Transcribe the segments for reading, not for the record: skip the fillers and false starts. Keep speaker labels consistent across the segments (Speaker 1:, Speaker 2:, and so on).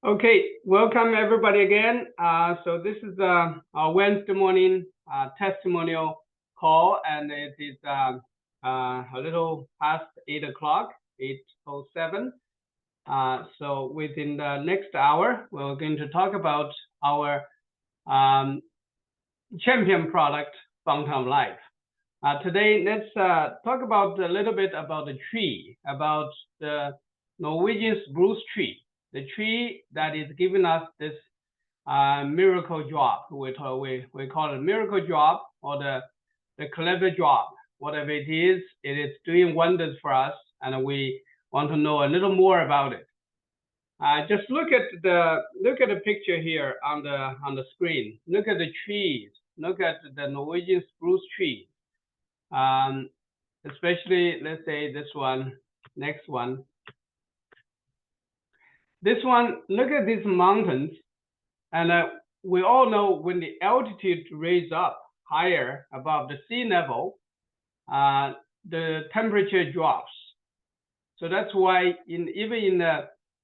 Speaker 1: Okay, welcome everybody again. So this is our Wednesday morning testimonial call, and it is a little past 8 o'clock, 8:07. So within the next hour, we're going to talk about our um, champion product, Fountain of Life. Today, let's talk about a little bit about the tree, about the Norwegian spruce tree, the tree that is giving us this miracle drop. We call it miracle drop or the clever drop. Whatever it is doing wonders for us, and we want to know a little more about it. Just look at the picture here on the screen. Look at the trees. Look at the Norwegian spruce tree. Especially, let's say this one, next one. This one, look at these mountains, and we all know when the altitude raises up higher above the sea level, the temperature drops. So that's why even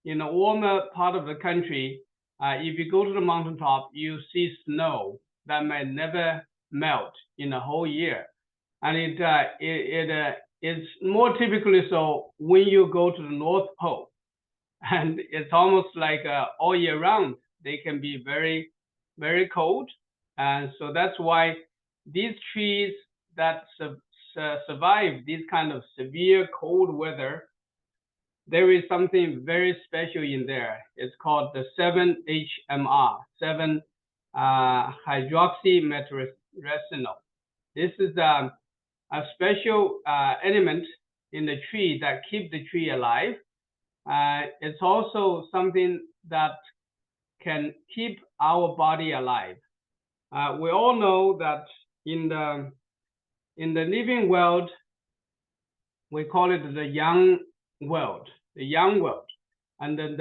Speaker 1: in the warmer part of the country, if you go to the mountaintop, you see snow that might never melt in the whole year. And it's more typically so when you go to the North Pole, and it's almost like all year round they can be very, very cold, and so that's why these trees that survive this kind of severe cold weather, there is something very special in there. It's called the 7-HMR, 7 hydroxymeteresinol. This is a special element in the tree that keeps the tree alive. It's also something that can keep our body alive. We all know that in the living world, we call it the young world, and then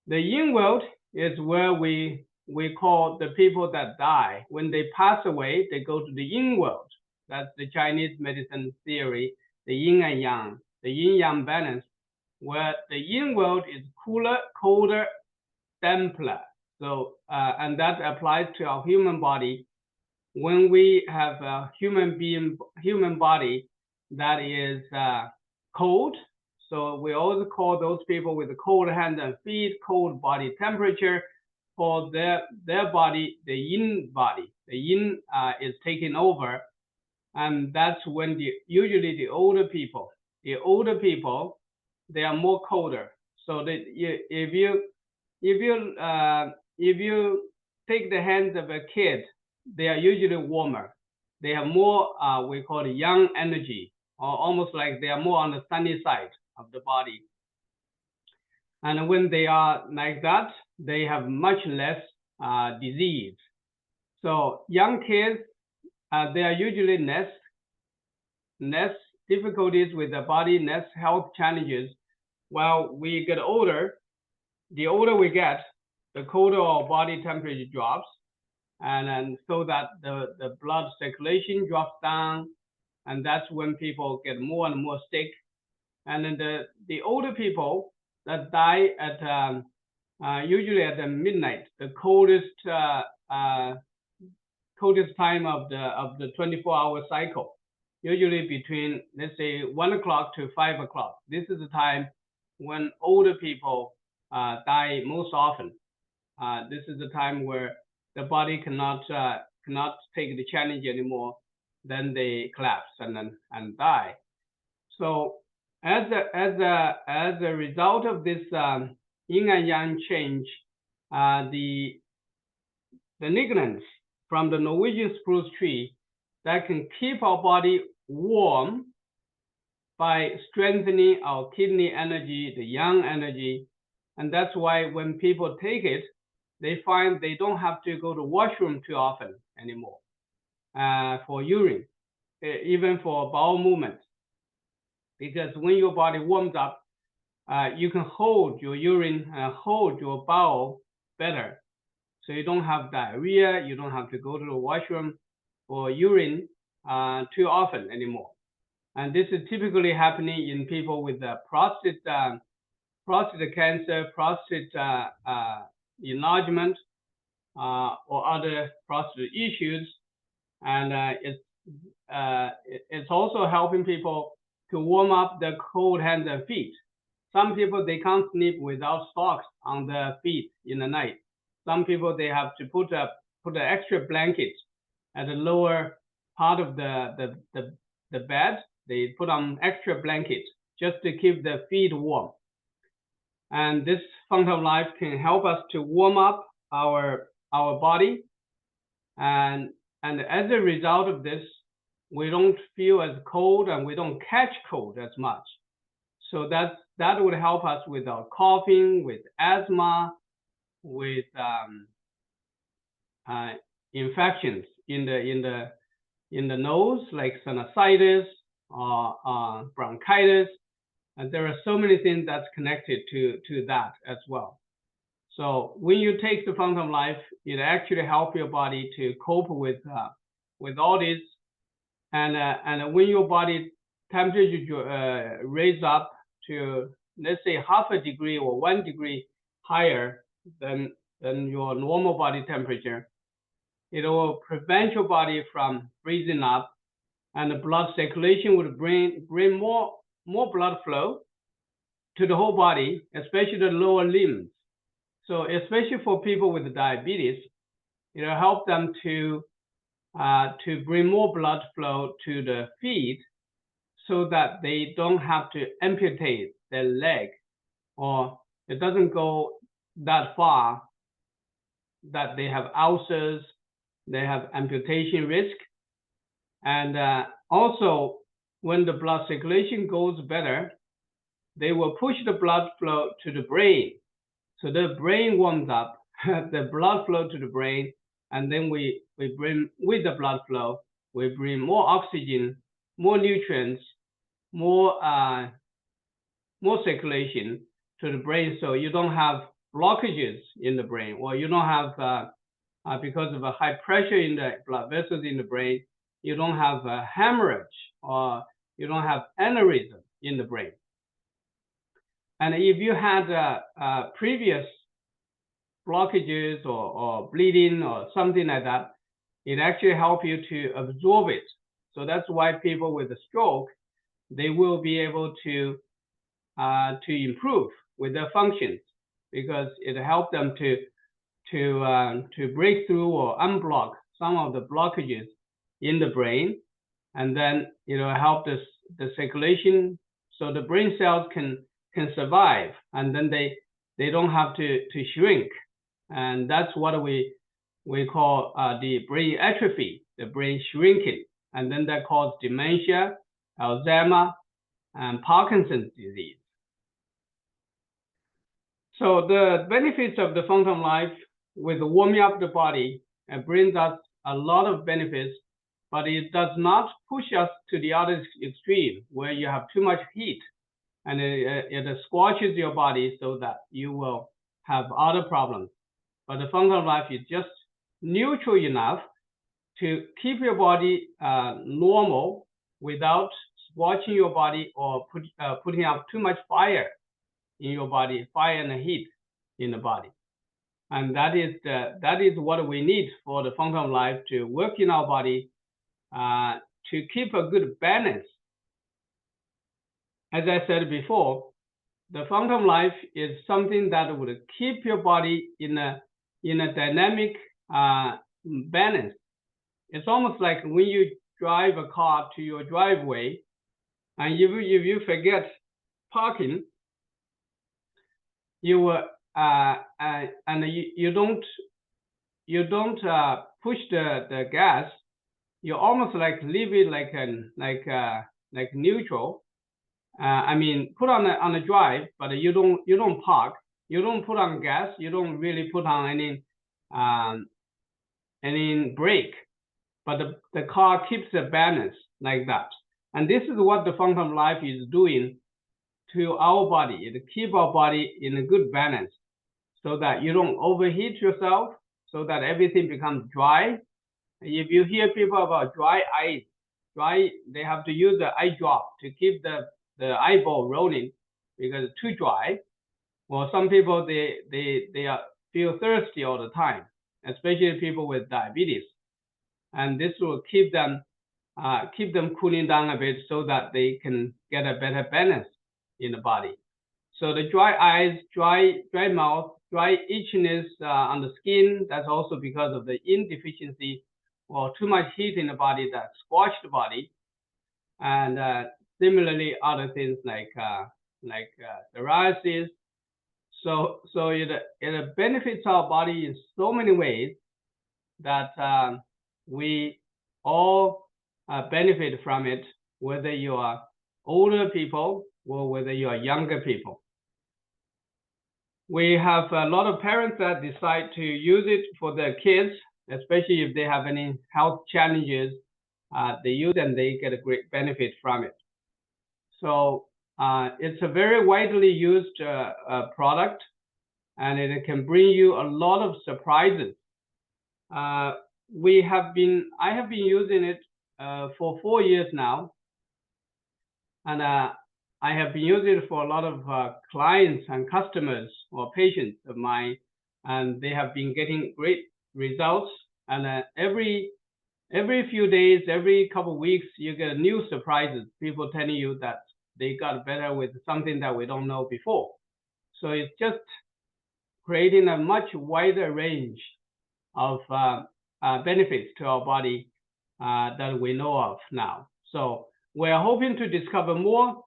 Speaker 1: the yin world is where we call the people that die. When they pass away, they go to the yin world. That's the Chinese medicine theory, the yin and yang, the yin-yang balance, where the yin world is cooler, colder, templar. So, and that applies to our human body. When we have a human body that is cold, so we always call those people with cold hands and feet, cold body temperature, for their body, the yin body. The yin is taking over, and that's when usually the older people, they are more colder. So that if you take the hands of a kid, they are usually warmer. They have more we call it young energy, or almost like they are more on the sunny side of the body. And when they are like that, they have much less disease. So young kids, they are usually less difficulties with the body, less health challenges. While we get older, the older we get, the colder our body temperature drops, and so that the blood circulation drops down, and that's when people get more and more sick. And then the older people that die at usually at the midnight, the coldest time of the 24-hour cycle, usually between, let's say, 1 o'clock to 5 o'clock. This is the time when older people die most often. This is the time where the body cannot take the challenge anymore. Then they collapse and die. So as a result of this yin and yang change, the lignans from the Norwegian spruce tree that can keep our body warm by strengthening our kidney energy, the yang energy, and that's why when people take it, they find they don't have to go to washroom too often anymore for urine, even for bowel movement, because when your body warms up, you can hold your urine and hold your bowel better. So you don't have diarrhea, you don't have to go to the washroom for urine too often anymore. And this is typically happening in people with prostate prostate cancer, prostate enlargement, or other prostate issues. And it's also helping people to warm up their cold hands and feet. Some people, they can't sleep without socks on their feet in the night. Some people, they have to put an extra blanket at the lower part of the bed. They put on extra blanket just to keep their feet warm. And this Fountain of Life can help us to warm up our body. And as a result of this, we don't feel as cold and we don't catch cold as much. So that would help us with our coughing, with asthma, with infections in the nose, like sinusitis or bronchitis. And there are so many things that's connected to that as well. So when you take the Fountain of Life, it actually helps your body to cope with all this. And when your body temperature raise up to, let's say, half a degree or 1 degree higher than your normal body temperature, it will prevent your body from freezing up, and the blood circulation would bring more blood flow to the whole body, especially the lower limbs. So especially for people with diabetes, it will help them to bring more blood flow to the feet, so that they don't have to amputate their leg, or it doesn't go that far that they have ulcers, they have amputation risk. And also, when the blood circulation goes better, they will push the blood flow to the brain. So the brain warms up, the blood flow to the brain, and then we bring, with the blood flow, we bring more oxygen, more nutrients, more circulation to the brain, so you don't have blockages in the brain, or you don't have, because of a high pressure in the blood vessels in the brain, you don't have a hemorrhage, or you don't have aneurysm in the brain. And if you had previous blockages or bleeding or something like that, it actually helps you to absorb it. So that's why people with a stroke, they will be able to improve with their functions, because it helps them to break through or unblock some of the blockages in the brain, and then help the circulation, so the brain cells can survive, and then they don't have to shrink. And that's what we call the brain atrophy, the brain shrinking, and then that causes dementia, Alzheimer, and Parkinson's disease. So the benefits of the Fountain of Life with warming up the body, it brings us a lot of benefits, but it does not push us to the other extreme where you have too much heat and it scorches your body, so that you will have other problems. But the Fountain of Life is just neutral enough to keep your body normal without scorching your body or putting out too much fire in your body, fire and heat in the body. And that is what we need for the Fountain of Life to work in our body, to keep a good balance. As I said before, the Fountain of Life is something that would keep your body in a dynamic balance. It's almost like when you drive a car to your driveway, and if you forget parking, you don't push the gas. You almost like leave it like neutral. I mean, put on a drive, but you don't park. You don't put on gas. You don't really put on any brake. But the car keeps the balance like that. And this is what the Fountain of Life is doing to our body. It keeps our body in a good balance, so that you don't overheat yourself, so that everything becomes dry. If you hear people about dry eyes, they have to use the eye drop to keep the eyeball rolling, because it's too dry. Well, some people feel thirsty all the time, especially people with diabetes, and this will keep them cooling down a bit so that they can get a better balance in the body. So the dry eyes, dry mouth, dry itchiness on the skin, that's also because of the yin deficiency or too much heat in the body that squash the body. And similarly, other things like psoriasis. So it benefits our body in so many ways that we all benefit from it, whether you are older people or whether you are younger people. We have a lot of parents that decide to use it for their kids, especially if they have any health challenges. They use and they get a great benefit from it. So it's a very widely used product, and it can bring you a lot of surprises. I have been using it for 4 years now, and I have been using it for a lot of clients and customers or patients of mine, and they have been getting great results. And every few days, every couple of weeks, you get new surprises. People telling you that they got better with something that we don't know before. So it's just creating a much wider range of benefits to our body that we know of now. So we're hoping to discover more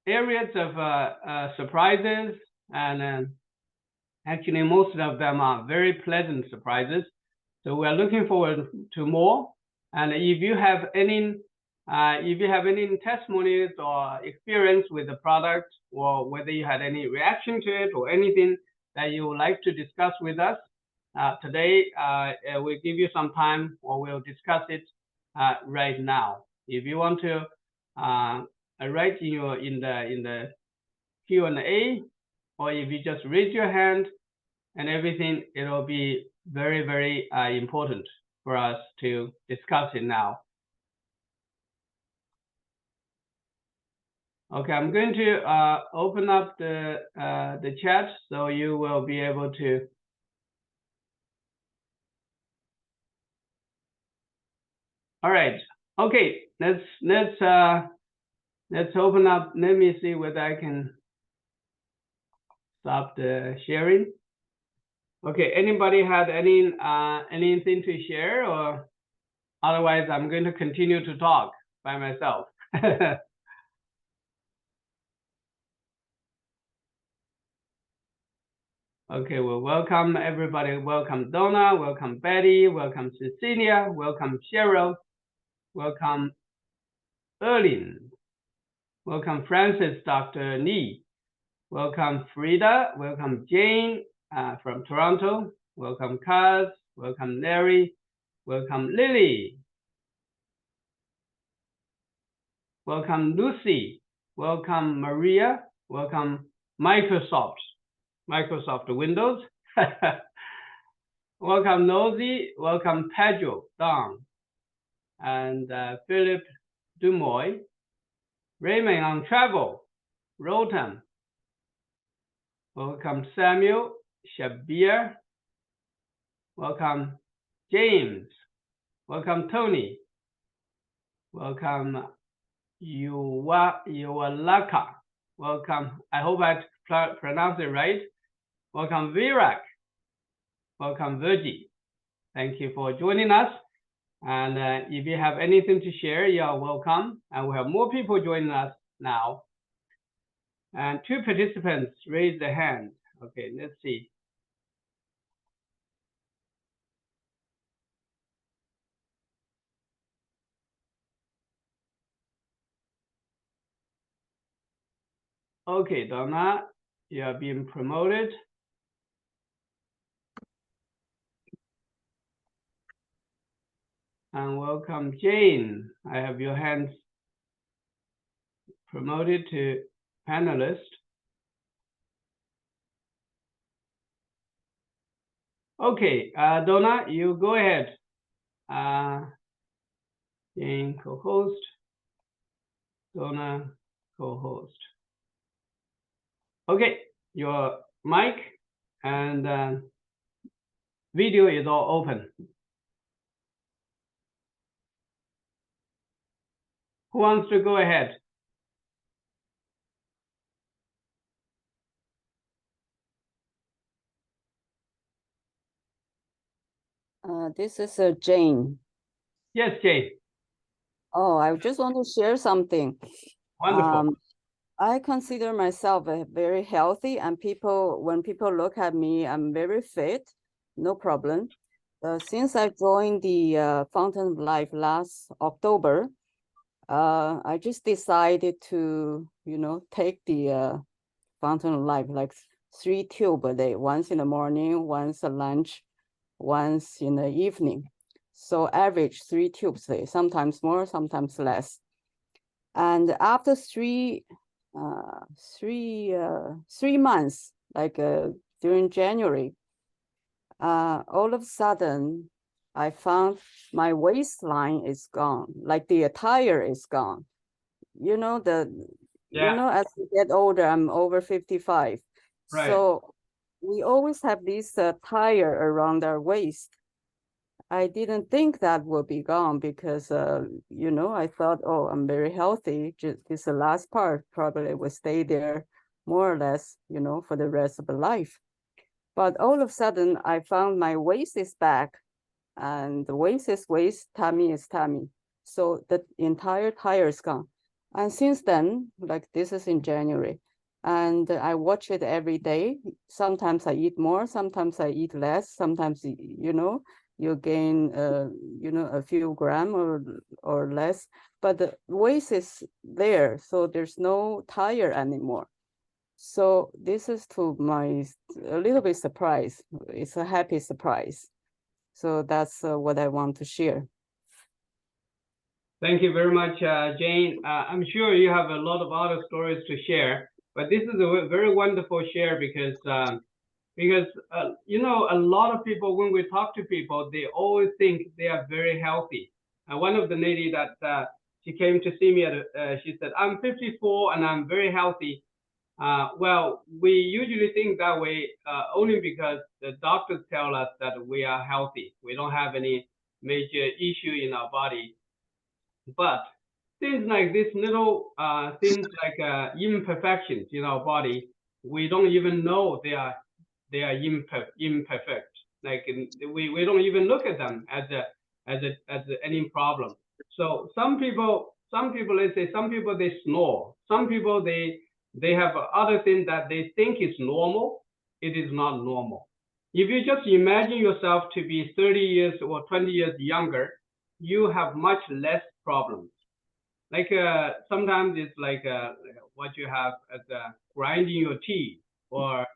Speaker 1: areas of surprises, and actually most of them are very pleasant surprises. So we're looking forward to more. And if you have any testimonies or experience with the product, or whether you had any reaction to it or anything that you would like to discuss with us today, we'll give you some time, or we'll discuss it right now. If you want to write in the Q&A, or if you just raise your hand and everything, it'll be very, very important for us to discuss it now. Okay, I'm going to open up the chat so you will be able to. All right. Okay, let's open up. Let me see whether I can stop the sharing. Okay, anybody had anything to share, or otherwise I'm going to continue to talk by myself. Okay, well, welcome everybody. Welcome Donna, welcome Betty, welcome Cecilia, welcome Cheryl, welcome Erlin, welcome Francis, Dr. Ni, welcome Frida, welcome Jane from Toronto, welcome Kaz, welcome Larry, welcome Lily, welcome Lucy, welcome Maria, welcome Microsoft Windows. Welcome Nosy, welcome Pedro, Don, and Philip Dumoy, Raymond on travel, Rotan, welcome Samuel, Shabir, welcome James, welcome Tony, welcome Yuwalaka, welcome, I hope I pronounced it right, welcome Virak, welcome Virgie. Thank you for joining us. And if you have anything to share, you are welcome. And we have more people joining us now. And 2 participants raised their hand. Okay, let's see. Okay, Donna, you are being promoted. And welcome, Jane. I have your hands promoted to panelist. Okay, Donna, you go ahead. Jane, co-host. Donna, co-host. Okay, your mic and video is all open. Who wants to go ahead?
Speaker 2: This is Jane.
Speaker 1: Yes, Jane.
Speaker 2: Oh, I just want to share something.
Speaker 1: Wonderful.
Speaker 2: I consider myself very healthy, and when people look at me, I'm very fit, no problem. Since I joined the Fountain of Life last October, I just decided to, take the Fountain of Life, like 3 tubes a day, once in the morning, once at lunch, once in the evening. So average 3 tubes a day, sometimes more, sometimes less. And after three months, like during January, all of a sudden, I found my waistline is gone, like the attire is gone. You know, as we get older, I'm over 55.
Speaker 1: Right.
Speaker 2: So we always have this tire around our waist. I didn't think that would be gone because, I thought, oh, I'm very healthy. Just this the last part probably will stay there more or less, for the rest of the life. But all of a sudden, I found my waist is back, and the waist is waist, tummy is tummy. So the entire tire is gone. And since then, like this is in January, and I watch it every day. Sometimes I eat more, sometimes I eat less, sometimes, you gain, a few grams or less, but the waist is there, so there's no tire anymore. So this is a little bit surprise. It's a happy surprise. So that's what I want to share.
Speaker 1: Thank you very much, Jane. I'm sure you have a lot of other stories to share, but this is a very wonderful share because a lot of people, when we talk to people, they always think they are very healthy. And one of the lady that she came to see me she said, "I'm 54 and I'm very healthy." Well, we usually think that way only because the doctors tell us that we are healthy. We don't have any major issue in our body. But things like this little things like imperfections in our body, we don't even know they are imperfect. Like we don't even look at them as any problem. So some people let's say some people they snore. Some people they have other things that they think is normal. It is not normal. If you just imagine yourself to be 30 years or 20 years younger, you have much less problems. Like sometimes it's like what you have as grinding your teeth or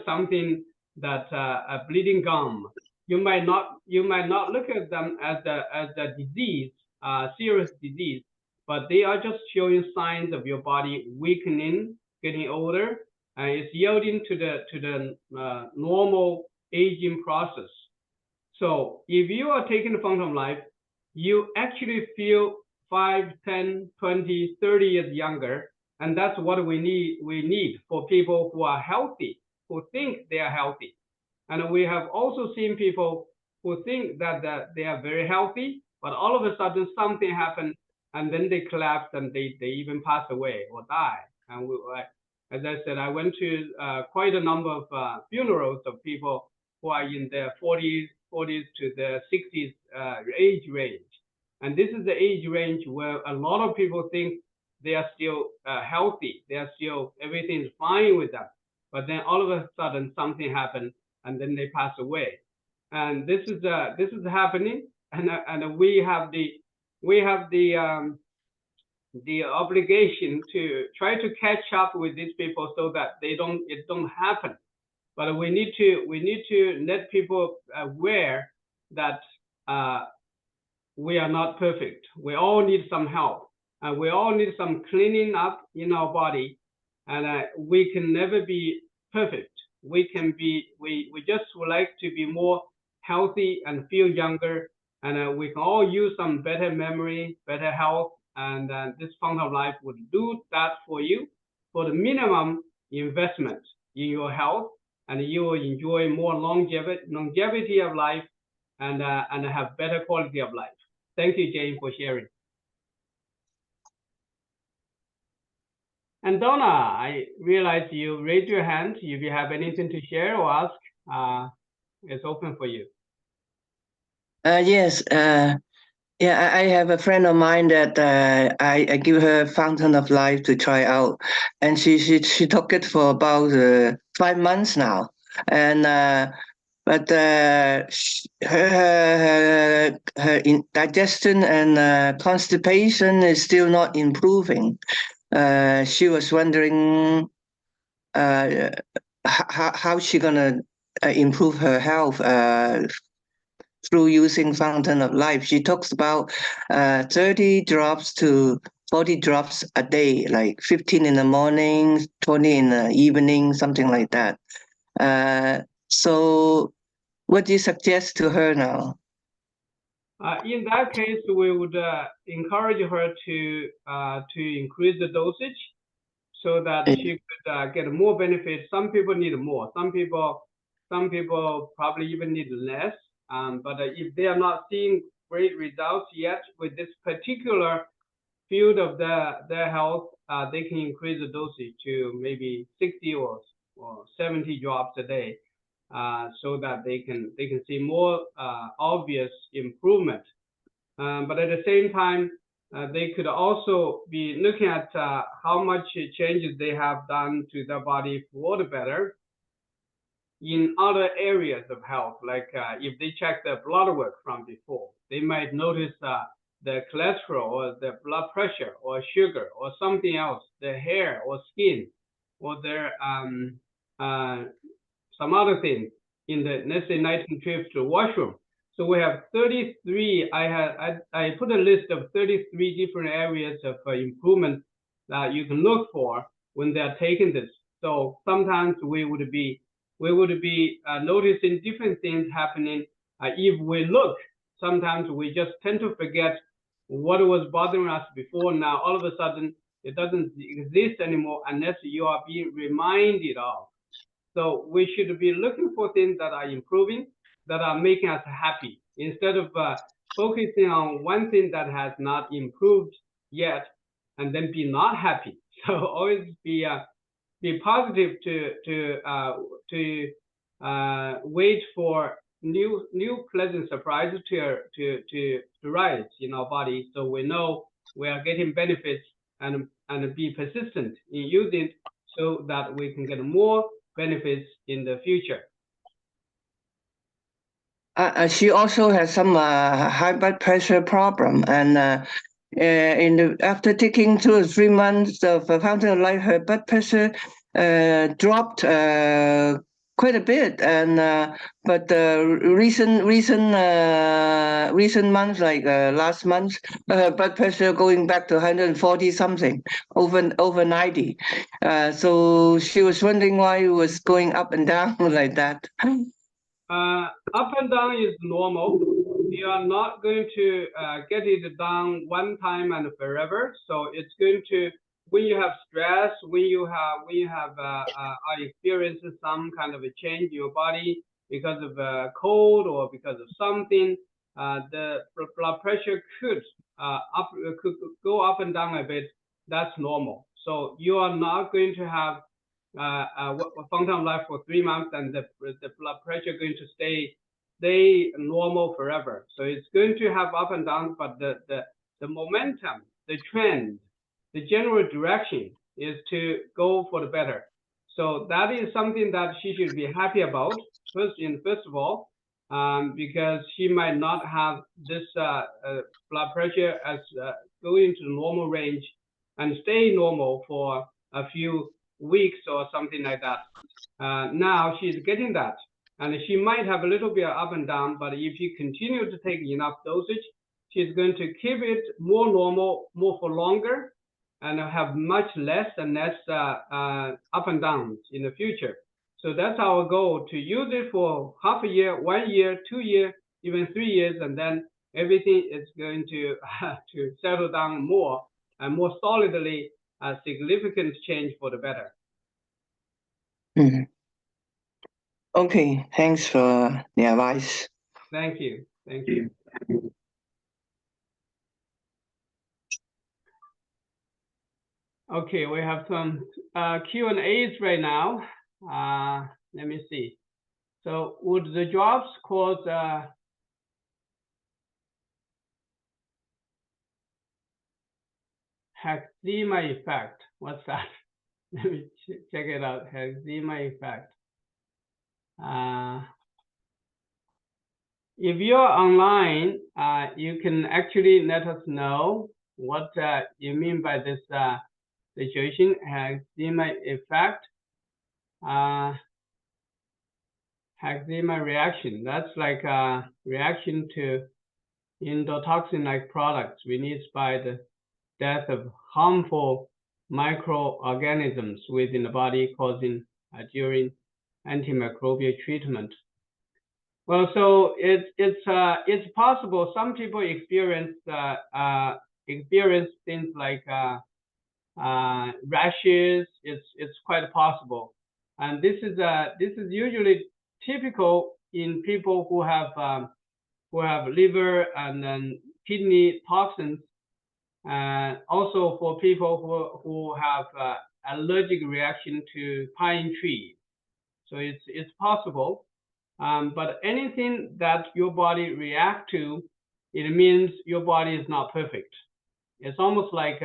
Speaker 1: something that a bleeding gum. You might not look at them as a disease, serious disease, but they are just showing signs of your body weakening, getting older, and it's yielding to the normal aging process. So if you are taking the Phantom Life, you actually feel 5, 10, 20, 30 years younger. And that's what we need. We need for people who are healthy, who think they are healthy. And we have also seen people who think that they are very healthy, but all of a sudden something happened and then they collapse and they even pass away or die. And as I said, I went to quite a number of funerals of people who are in their 40s to the 60s age range. And this is the age range where a lot of people think they are still healthy. They are still, everything's fine with them. But then all of a sudden something happened and then they pass away. And this is happening. And we have the obligation to try to catch up with these people so that it don't happen. But we need to let people aware that we are not perfect. We all need some help, and we all need some cleaning up in our body, and we can never be perfect. We just would like to be more healthy and feel younger, and we can all use some better memory, better health, and this Fount of Life would do that for you for the minimum investment in your health, and you will enjoy more longevity of life, and have better quality of life. Thank you, Jane, for sharing. And Donna, I realize you raised your hand. If you have anything to share or ask, it's open for you.
Speaker 3: Yes. Yeah, I have a friend of mine that I give her Fountain of Life to try out, and she took it for about 5 months now, and but her digestion and constipation is still not improving. She was wondering how she gonna improve her health through using Fountain of Life. She talks about 30 drops to 40 drops a day, like 15 in the morning, 20 in the evening, something like that. So what do you suggest to her now?
Speaker 1: In that case, we would encourage her to increase the dosage so that she could get more benefits. Some people need more. Some people probably even need less. But if they are not seeing great results yet with this particular field of their health, they can increase the dosage to maybe 60 or 70 drops a day, so that they can see more obvious improvement. But at the same time, they could also be looking at how much changes they have done to their body for the better in other areas of health, like if they check their blood work from before, they might notice the cholesterol or the blood pressure or sugar or something else, their hair or skin, or their some other thing in the, let's say, 19 trips to the washroom. So we have 33. I put a list of 33 different areas of improvement that you can look for when they are taking this. So sometimes we would be noticing different things happening. If we look, sometimes we just tend to forget what was bothering us before. Now all of a sudden it doesn't exist anymore unless you are being reminded of. So we should be looking for things that are improving, that are making us happy, instead of focusing on one thing that has not improved yet and then be not happy. So always be positive to wait for new pleasant surprises to rise in our body, so we know we are getting benefits, and be persistent in using it so that we can get more benefits in the future.
Speaker 3: She also has some high blood pressure problem, and after taking 2 or 3 months of Fountain of Life, her blood pressure dropped quite a bit, and but recent months, like last month, her blood pressure going back to 140 something, over 90. So she was wondering why it was going up and down like that.
Speaker 1: Up and down is normal. You are not going to get it down one time and forever. So it's going to, when you have stress, when you have are experiencing some kind of a change in your body because of a cold or because of something, the blood pressure could go up and down a bit. That's normal. So you are not going to have Fountain of Life for 3 months and the blood pressure going to stay normal forever. So it's going to have up and down, but the momentum, the trend, the general direction is to go for the better. So that is something that she should be happy about, first of all, because she might not have this blood pressure as going into the normal range and stay normal for a few weeks or something like that. Now she's getting that, and she might have a little bit up and down, but if she continues to take enough dosage, she's going to keep it more normal, more for longer, and have much less and less up and downs in the future. So that's our goal, to use it for half a year, 1 year, 2 years, even 3 years, and then everything is going to settle down more and more solidly, a significant change for the better.
Speaker 3: Okay, thanks for the advice.
Speaker 1: Thank you. Thank you. Okay, we have some Q&As right now. Let me see. So would the drops cause eczema effect? What's that? Let me check it out. Eczema effect. If you're online, you can actually let us know what you mean by this situation, eczema effect, eczema reaction. That's like a reaction to endotoxin-like products released by the death of harmful microorganisms within the body, causing during antimicrobial treatment. Well, so it's possible. Some people experience things like rashes. It's quite possible, and this is usually typical in people who have liver and then kidney toxins, and also for people who have allergic reaction to pine tree. So it's possible. But anything that your body react to, it means your body is not perfect. It's almost like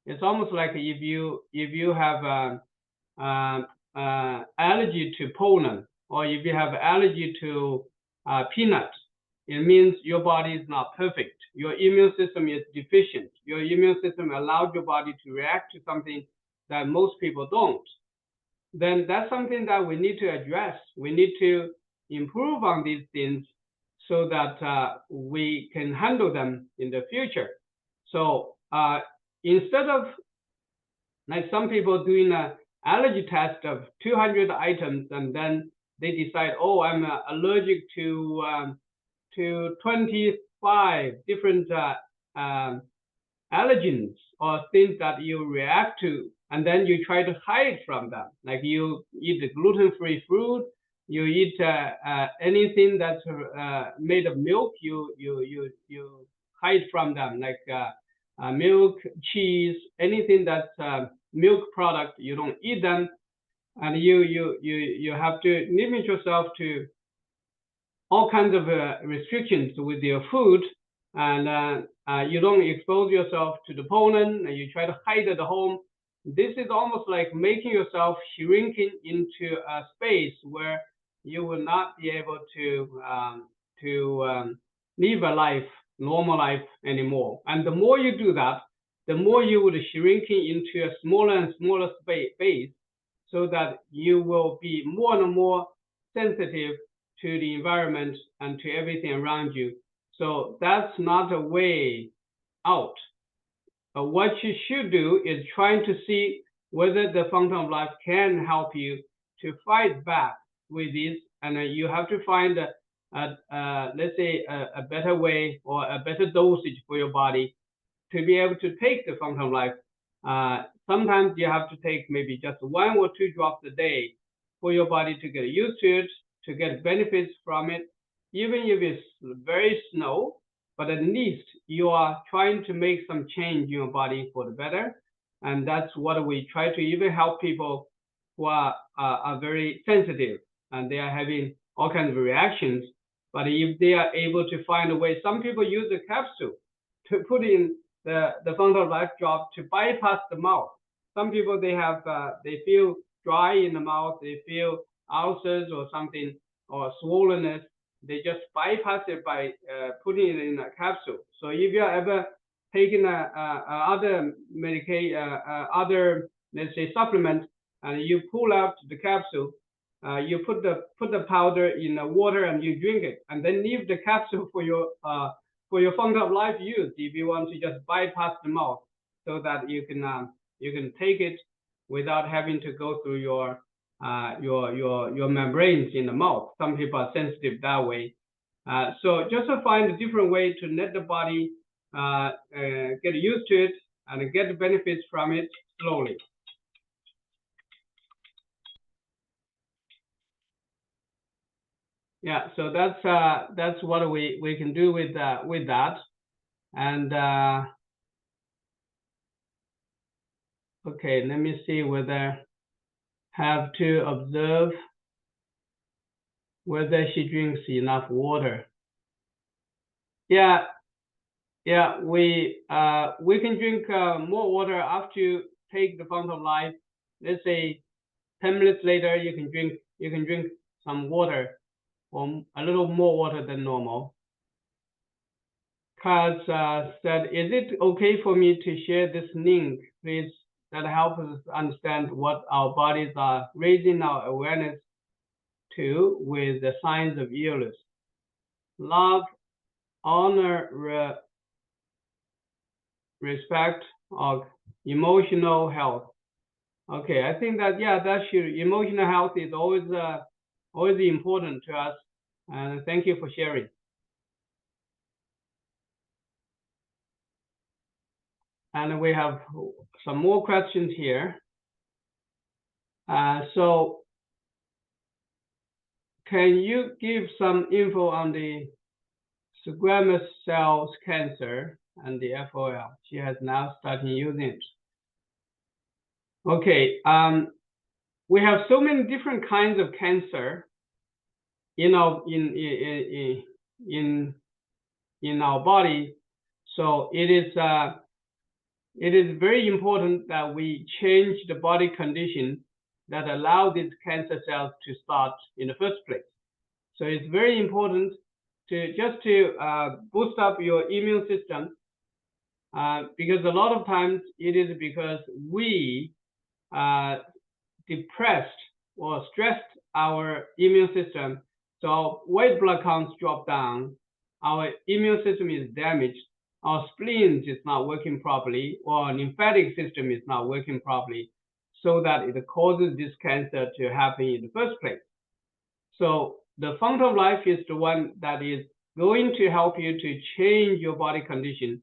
Speaker 1: if you have allergy to pollen, or if you have allergy to peanuts, it means your body is not perfect. Your immune system is deficient. Your immune system allows your body to react to something that most people don't. Then that's something that we need to address. We need to improve on these things so that we can handle them in the future. So instead of like some people doing an allergy test of 200 items and then they decide, oh, I'm allergic to 25 different allergens or things that you react to, and then you try to hide from them. Like you eat gluten-free fruit, you eat anything that's made of milk, you hide from them, like milk, cheese, anything that's milk product, you don't eat them, and you have to limit yourself to all kinds of restrictions with your food, and you don't expose yourself to the pollen, and you try to hide at home. This is almost like making yourself shrinking into a space where you will not be able to live a life, normal life anymore. And the more you do that, the more you would shrinking into a smaller and smaller space, so that you will be more and more sensitive to the environment and to everything around you. So that's not a way out. What you should do is trying to see whether the fountain of life can help you to fight back with this, and you have to find let's say a better way or a better dosage for your body to be able to take the fountain of life. Sometimes you have to take maybe just 1 or 2 drops a day for your body to get used to it, to get benefits from it, even if it's very slow, but at least you are trying to make some change in your body for the better. And that's what we try to even help people who are very sensitive and they are having all kinds of reactions. But if they are able to find a way, some people use a capsule to put in the fountain of life drop to bypass the mouth. Some people, they feel dry in the mouth, they feel ulcers or something, or swollenness. They just bypass it by putting it in a capsule. So if you're ever taking other let's say supplement, and you pull out the capsule, you put the powder in the water and you drink it, and then leave the capsule for your fountain of life use if you want to just bypass the mouth, so that you can take it without having to go through your membranes in the mouth. Some people are sensitive that way. So just to find a different way to let the body get used to it and get the benefits from it slowly. Yeah, so that's what we can do with that. And okay, let me see whether have to observe whether she drinks enough water. Yeah, we can drink more water after you take the Fountain of Life. Let's say 10 minutes later, you can drink some water, or a little more water than normal. Kaz said, is it okay for me to share this link, please? That helps us understand what our bodies are raising our awareness to with the signs of illness. Love, honor, respect, or emotional health. Okay, I think that, yeah, that should, emotional health is always important to us. And thank you for sharing. And we have some more questions here. So can you give some info on the squamous cells cancer and the FOL? She has now started using it. Okay, we have so many different kinds of cancer, in our body. So it is very important that we change the body condition that allow these cancer cells to start in the first place. So it's very important to boost up your immune system, because a lot of times it is because we depressed or stressed our immune system. So white blood counts drop down, our immune system is damaged, our spleen is not working properly, or our lymphatic system is not working properly, so that it causes this cancer to happen in the first place. So the Fountain of Life is the one that is going to help you to change your body condition.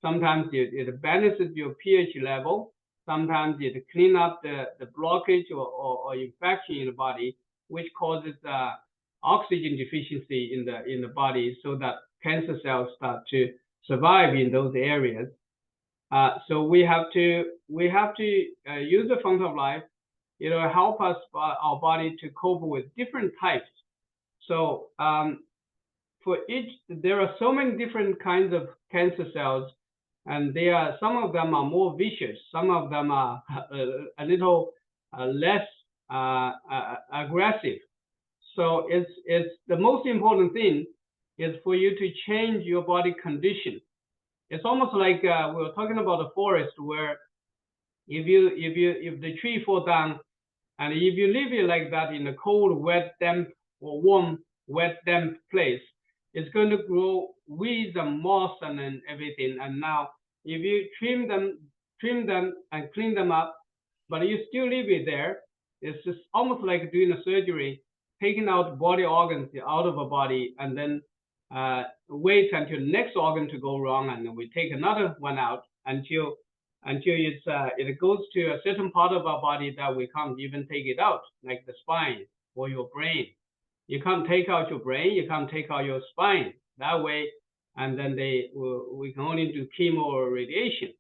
Speaker 1: Sometimes it balances your pH level. Sometimes it cleans up the blockage or infection in the body, which causes oxygen deficiency in the body, so that cancer cells start to survive in those areas. So we have to use the Fountain of Life. It'll help us, our body, to cope with different types. So for each, there are so many different kinds of cancer cells, and some of them are more vicious, some of them are a little less aggressive. So it's the most important thing is for you to change your body condition. It's almost like we were talking about a forest, where if the tree fall down, and if you leave it like that in a cold, wet, damp, or warm, wet, damp place, it's going to grow weeds and moss and everything. And now, if you trim them and clean them up, but you still leave it there, it's just almost like doing a surgery, taking out body organs out of a body, and then wait until the next organ to go wrong, and then we take another one out until it goes to a certain part of our body that we can't even take it out, like the spine or your brain. You can't take out your brain, you can't take out your spine that way, and then we can only do chemo or radiation.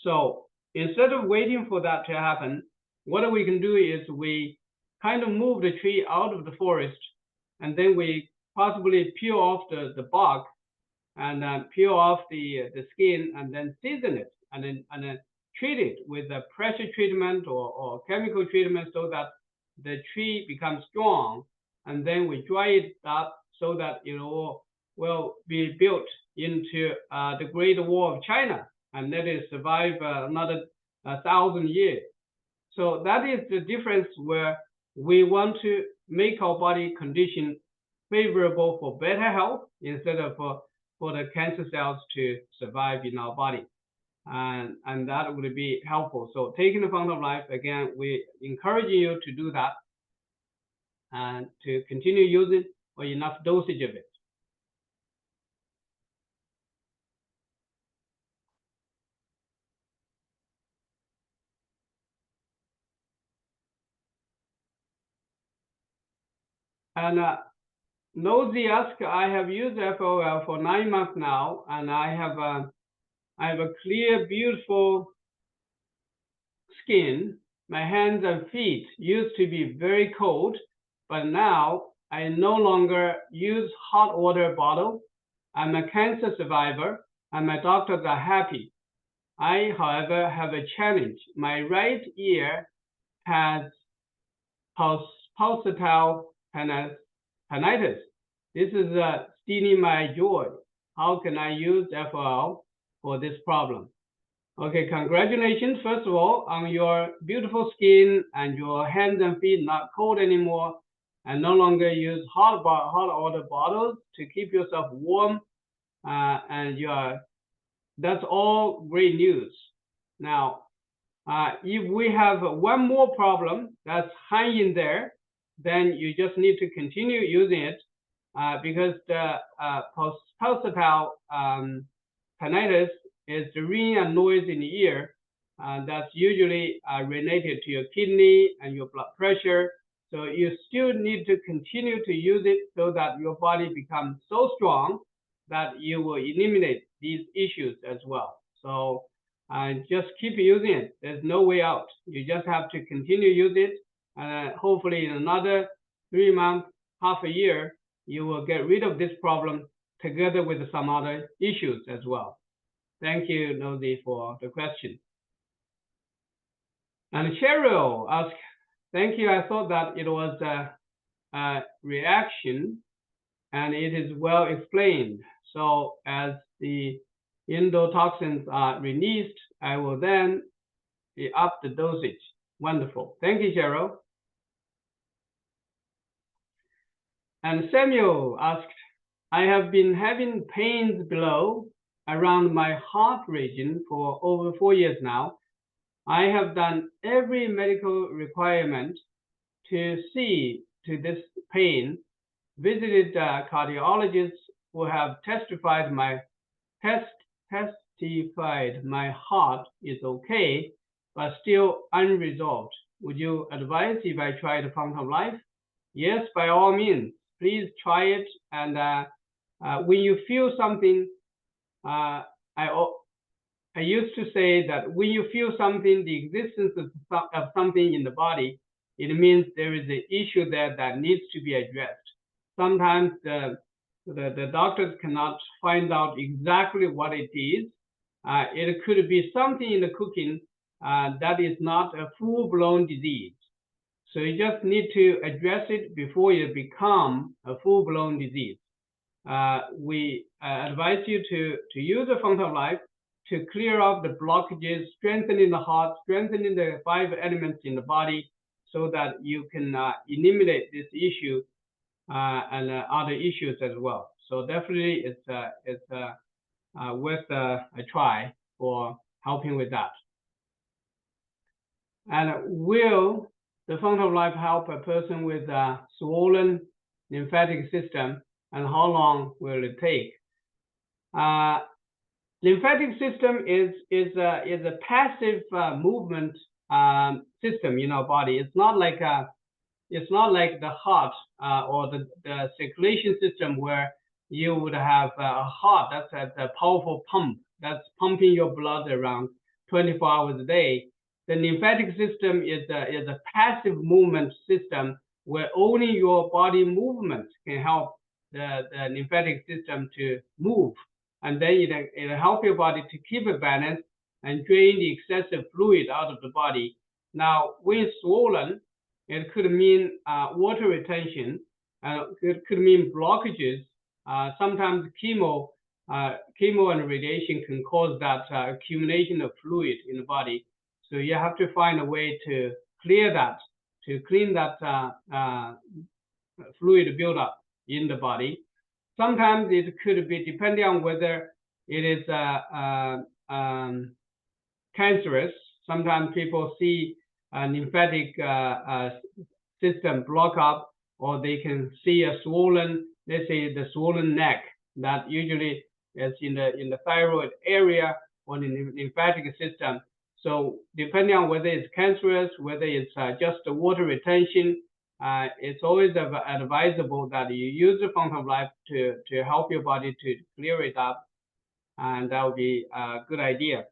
Speaker 1: So instead of waiting for that to happen, what we can do is we kind of move the tree out of the forest, and then we possibly peel off the bark, and peel off the skin, and then season it, and then treat it with a pressure treatment or chemical treatment, so that the tree becomes strong, and then we dry it up so that it will be built into the Great Wall of China, and let it survive another 1,000 years. So that is the difference, where we want to make our body condition favorable for better health, instead of for the cancer cells to survive in our body. And that would be helpful. So taking the Fountain of Life, again, we encourage you to do that, and to continue using or enough dosage of it. And Nosy asks, I have used FOL for 9 months now, and I have a clear, beautiful skin. My hands and feet used to be very cold, but now I no longer use hot water bottle. I'm a cancer survivor, and my doctors are happy. I, however, have a challenge. My right ear has pulsatile tinnitus. This is stealing my joy. How can I use FOL for this problem? Okay, congratulations, first of all, on your beautiful skin and your hands and feet not cold anymore, and no longer use hot water bottles to keep yourself warm, and that's all great news. Now, if we have one more problem that's hanging there, then you just need to continue using it, because the pulsatile tinnitus is the ring and noise in the ear, that's usually related to your kidney and your blood pressure. So you still need to continue to use it so that your body becomes so strong that you will eliminate these issues as well. So just keep using it. There's no way out. You just have to continue use it, and hopefully in another 3 months, half a year, you will get rid of this problem together with some other issues as well. Thank you, Nosy, for the question. And Cheryl asked, thank you. I thought that it was a reaction, and it is well explained. So as the endotoxins are released, I will then up the dosage. Wonderful. Thank you, Cheryl. And Samuel asked, I have been having pains below around my heart region for over 4 years now. I have done every medical requirement to see to this pain, visited cardiologists who have testified my heart is okay, but still unresolved. Would you advise if I try the Fountain of Life? Yes, by all means, please try it. And when you feel something, I used to say that when you feel something, the existence of something in the body, it means there is an issue there that needs to be addressed. Sometimes the doctors cannot find out exactly what it is. It could be something in the cooking that is not a full-blown disease. So you just need to address it before it becomes a full-blown disease. We advise you to use the Fountain of Life to clear up the blockages, strengthening the heart, strengthening the 5 elements in the body, so that you can eliminate this issue and other issues as well. So definitely it's worth a try for helping with that. And will the Fountain of Life help a person with a swollen lymphatic system, and how long will it take? Lymphatic system is a passive movement system in our body. It's not like the heart or the circulation system where you would have a heart that's a powerful pump that's pumping your blood around 24 hours a day. The lymphatic system is a passive movement system where only your body movement can help the lymphatic system to move. And then it'll help your body to keep a balance and drain the excessive fluid out of the body. Now, when swollen, it could mean water retention, it could mean blockages. Sometimes chemo and radiation can cause that accumulation of fluid in the body. So you have to find a way to clear that, to clean that fluid buildup in the body. Sometimes it could be, depending on whether it is cancerous. Sometimes people see a lymphatic system block up, or they can see a swollen, let's say the swollen neck, that usually is in the thyroid area or in the lymphatic system. So depending on whether it's cancerous, whether it's just a water retention, it's always advisable that you use the Fountain of Life to help your body to clear it up, and that would be a good idea.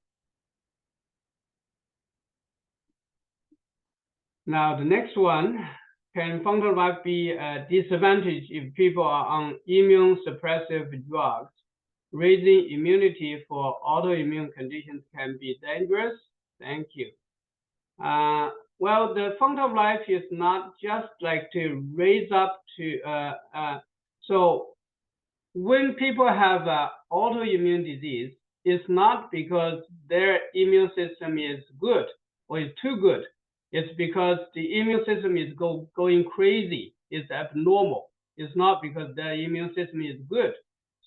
Speaker 1: Now, the next one, can Fountain of Life be a disadvantage if people are on immune suppressive drugs? Raising immunity for autoimmune conditions can be dangerous. Thank you. Well, the Fountain of Life is not just like to raise up to, so when people have autoimmune disease, it's not because their immune system is good or is too good. It's because the immune system is going crazy. It's abnormal. It's not because their immune system is good.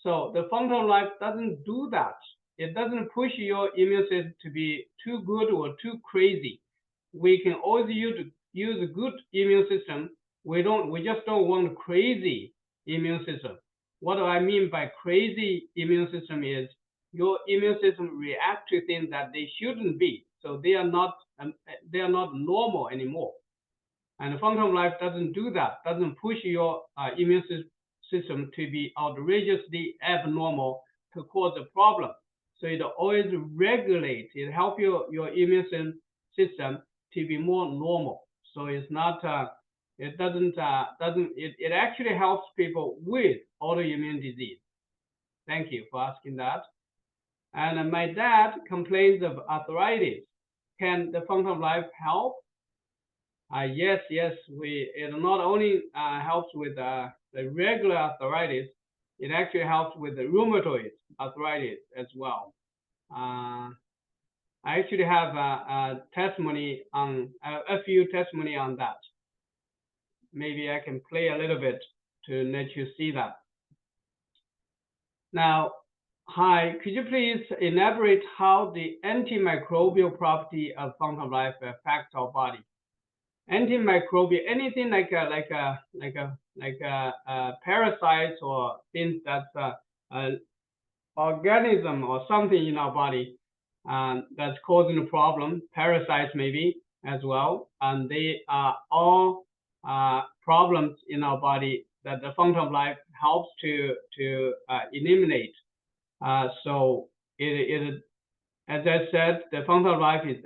Speaker 1: So the Fountain of Life doesn't do that. It doesn't push your immune system to be too good or too crazy. We can always use a good immune system. We just don't want crazy immune system. What do I mean by crazy immune system is your immune system react to things that they shouldn't be. So they are not normal anymore. And the Fountain of Life doesn't do that, doesn't push your immune system to be outrageously abnormal to cause a problem. So it always regulates, it helps your immune system to be more normal. So it's not, it actually helps people with autoimmune disease. Thank you for asking that. And my dad complains of arthritis. Can the Fountain of Life help? Yes, it not only helps with the regular arthritis, it actually helps with the rheumatoid arthritis as well. I actually have a testimony on a few testimony on that. Maybe I can play a little bit to let you see that. Now, hi, could you please elaborate how the antimicrobial property of Fountain of Life affects our body? Antimicrobial, anything like parasites or things that's organism or something in our body that's causing a problem, parasites maybe as well, and they are all problems in our body that the Fountain of Life helps to eliminate. So it as I said, the Fountain of Life is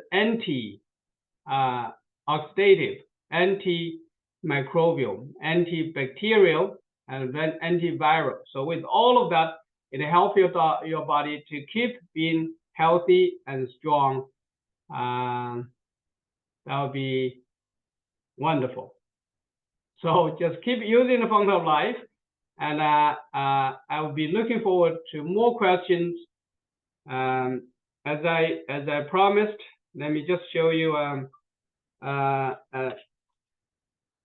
Speaker 1: oxidative, antimicrobial, antibacterial, and then antiviral. So with all of that, it helps your body to keep being healthy and strong. That would be wonderful. So just keep using the Fountain of Life, and I will be looking forward to more questions. As I promised, let me just show you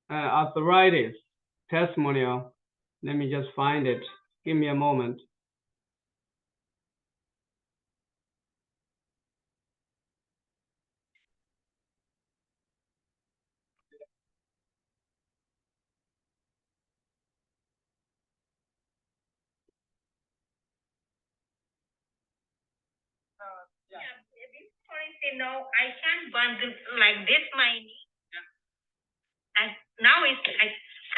Speaker 1: arthritis testimonial. Let me just find it. Give me a moment.
Speaker 4: You know, I can't bundle like this, my knee. And now I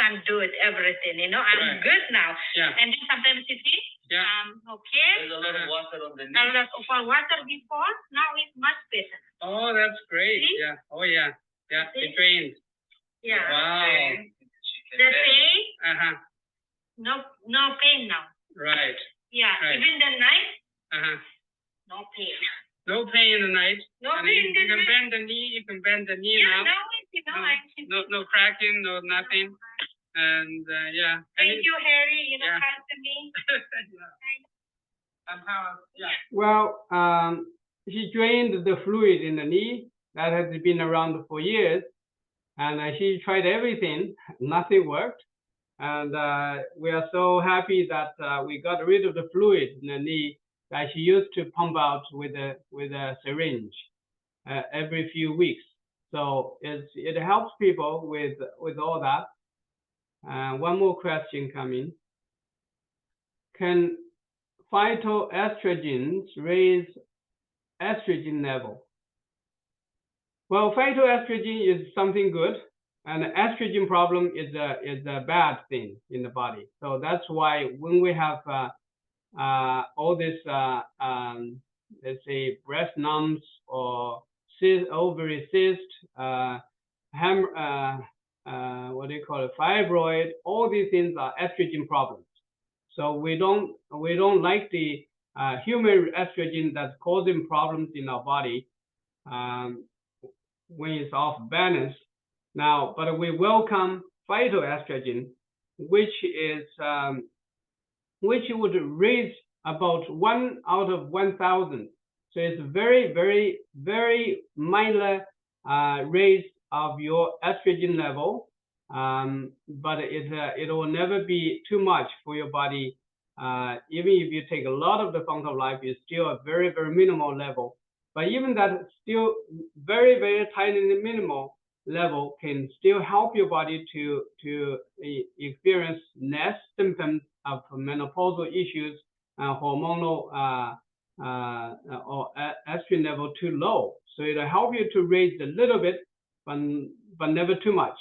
Speaker 4: can't do it, everything, you know, I'm good now. Yeah. And then sometimes you see, okay. There's a lot of water on the knee. A lot of water before, now it's much better. Oh, that's great. See? Yeah. Oh, yeah. Yeah, it drains. Yeah. Wow. The pain? No pain now. Right. Yeah, right. Even the night? No pain. No pain in the night. No pain. You can bend the knee. You can bend the knee now. Yeah, no cracking, no nothing. And yeah. Thank you, Harry. You know, helping me.
Speaker 1: Well, she drained the fluid in the knee that has been around for years, and she tried everything. Nothing worked, and we are so happy that we got rid of the fluid in the knee that she used to pump out with a syringe every few weeks. So it helps people with all that. One more question coming. Can phytoestrogens raise estrogen level? Well, phytoestrogen is something good. And estrogen problem is a bad thing in the body. So that's why when we have all this, let's say, breast lumps or ovary cyst, what do you call it, fibroid, all these things are estrogen problems. So we don't like the human estrogen that's causing problems in our body when it's off balance. Now, but we welcome phytoestrogen, which would raise about 1 out of 1,000. So it's very, very, very minor raise of your estrogen level, but it will never be too much for your body. Even if you take a lot of the Fount of Life, it's still a very, very minimal level. But even that still very, very tiny minimal level can still help your body to experience less symptoms of menopausal issues, hormonal or estrogen level too low. So it'll help you to raise a little bit, but never too much.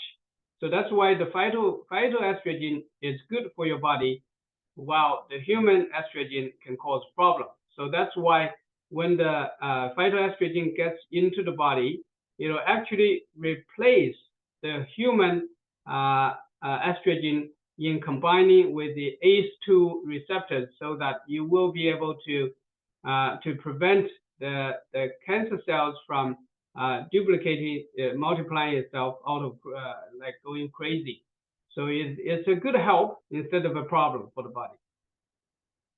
Speaker 1: So that's why the phytoestrogen is good for your body, while the human estrogen can cause problems. So that's why when the phytoestrogen gets into the body, it will actually replace the human estrogen in combining with the ACE2 receptors, so that you will be able to prevent the cancer cells from duplicating, multiplying itself out of like going crazy. So it's a good help instead of a problem for the body.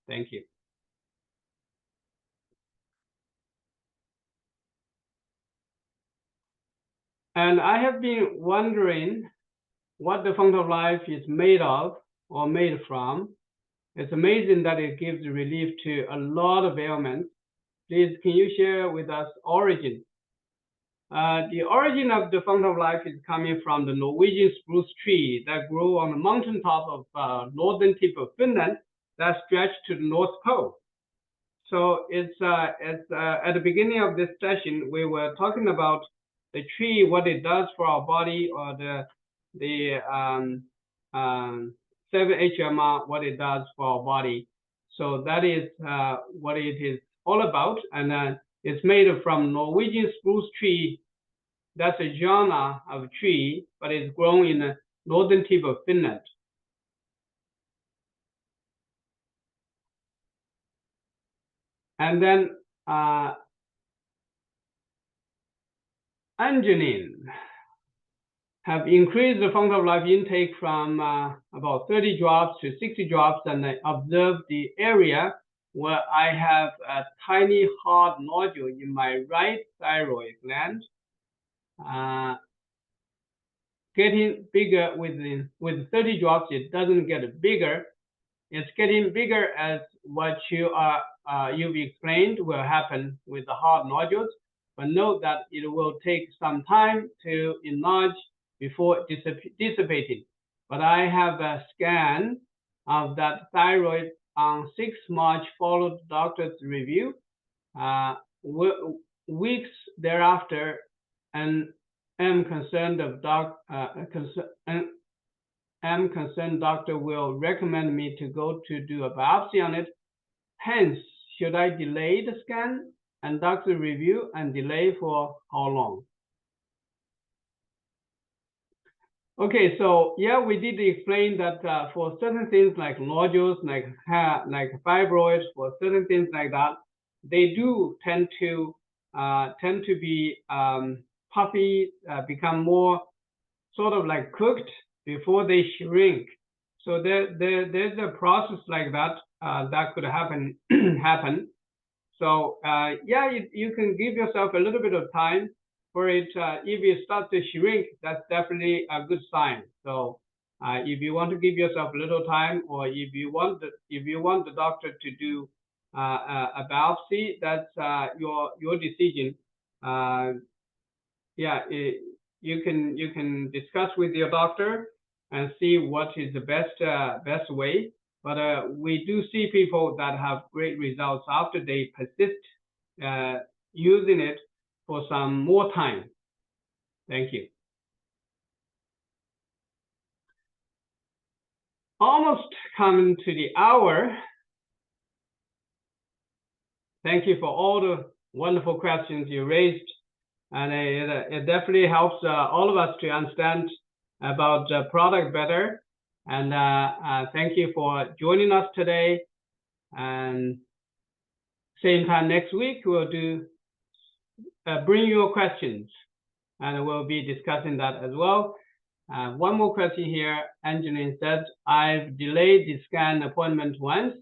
Speaker 1: Thank you. And I have been wondering what the Fount of Life is made of or made from. It's amazing that it gives relief to a lot of ailments. Please, can you share with us origin? The origin of the Fount of Life is coming from the Norwegian spruce tree that grew on the mountaintop of northern tip of Finland that stretched to the North Pole. So it's at the beginning of this session, we were talking about the tree, what it does for our body, or the 7-HMR, what it does for our body. So that is what it is all about. And it's made from Norwegian spruce tree. That's a genre of tree, but it's grown in the northern tip of Finland. And then angenin have increased the Fount of Life intake from about 30 drops to 60 drops, and I observed the area where I have a tiny hard nodule in my right thyroid gland, getting bigger with 30 drops. It doesn't get bigger. It's getting bigger as what you've explained will happen with the hard nodules. But note that it will take some time to enlarge before dissipating. But I have a scan of that thyroid on 6 March, followed doctor's review. Weeks thereafter, and am concerned doctor will recommend me to go to do a biopsy on it. Hence, should I delay the scan and doctor review, and delay for how long? Okay, so yeah, we did explain that for certain things like nodules, like fibroids, for certain things like that, they do tend to be puffy, become more sort of like cooked before they shrink. So there's a process like that that could happen. So yeah, you can give yourself a little bit of time for it. If it starts to shrink, that's definitely a good sign. So if you want to give yourself a little time, or if you want the doctor to do a biopsy, that's your decision. Yeah, you can discuss with your doctor and see what is the best way. But we do see people that have great results after they persist using it for some more time. Thank you. almost come to the hour. Thank you for all the wonderful questions you raised. And it definitely helps all of us to understand about the product better. And thank you for joining us today. And same time next week, we'll do bring your questions, and we'll be discussing that as well. One more question here. Angeline said, I've delayed the scan appointment once.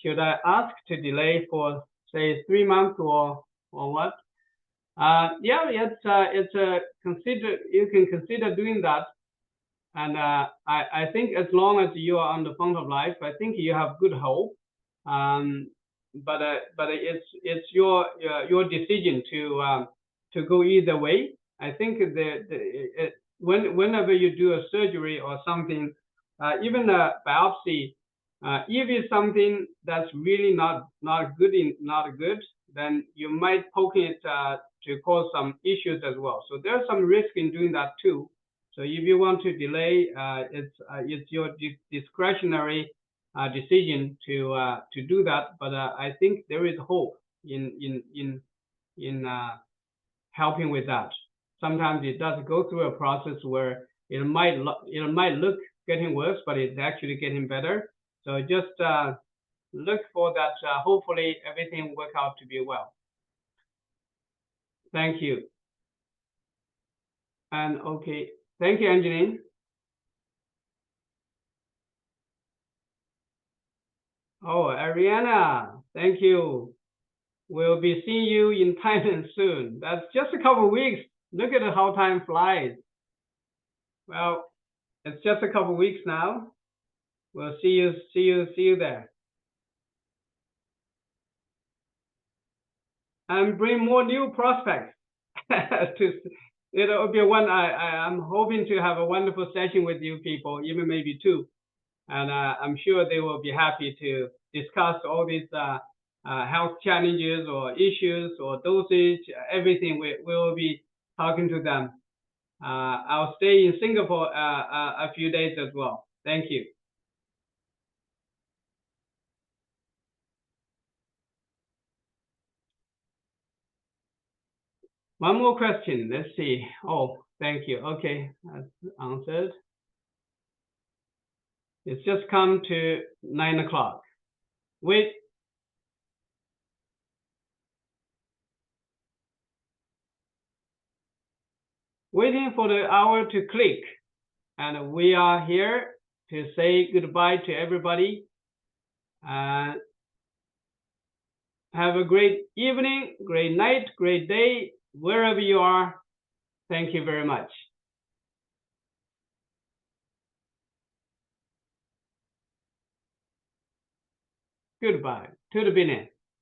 Speaker 1: Should I ask to delay for, say, 3 months or what? Yeah, it's you can consider doing that. And I think as long as you are on the front of life, I think you have good hope. But it's your decision to go either way. I think whenever you do a surgery or something, even a biopsy, if it's something that's really not good, then you might poke it to cause some issues as well. So there's some risk in doing that too. So if you want to delay, it's your discretionary decision to do that. But I think there is hope in helping with that. Sometimes it does go through a process where it might look getting worse, but it's actually getting better. So just look for that. Hopefully everything will work out to be well. Thank you. And okay, thank you, Angeline. Oh, Ariana, thank you. We'll be seeing you in Thailand soon. That's just a couple of weeks. Look at how time flies. Well, it's just a couple of weeks now. We'll see you there. And bring more new prospects. It'll be one. I'm hoping to have a wonderful session with you people, even maybe 2. And I'm sure they will be happy to discuss all these health challenges or issues or dosage, everything. We will be talking to them. I'll stay in Singapore a few days as well. Thank you. One more question. Let's see. Oh, thank you. Okay, that's answered. It's just come to 9 o'clock. Waiting for the hour to click. And we are here to say goodbye to everybody. Have a great evening, great night, great day, wherever you are. Thank you very much. Goodbye. To the beginning.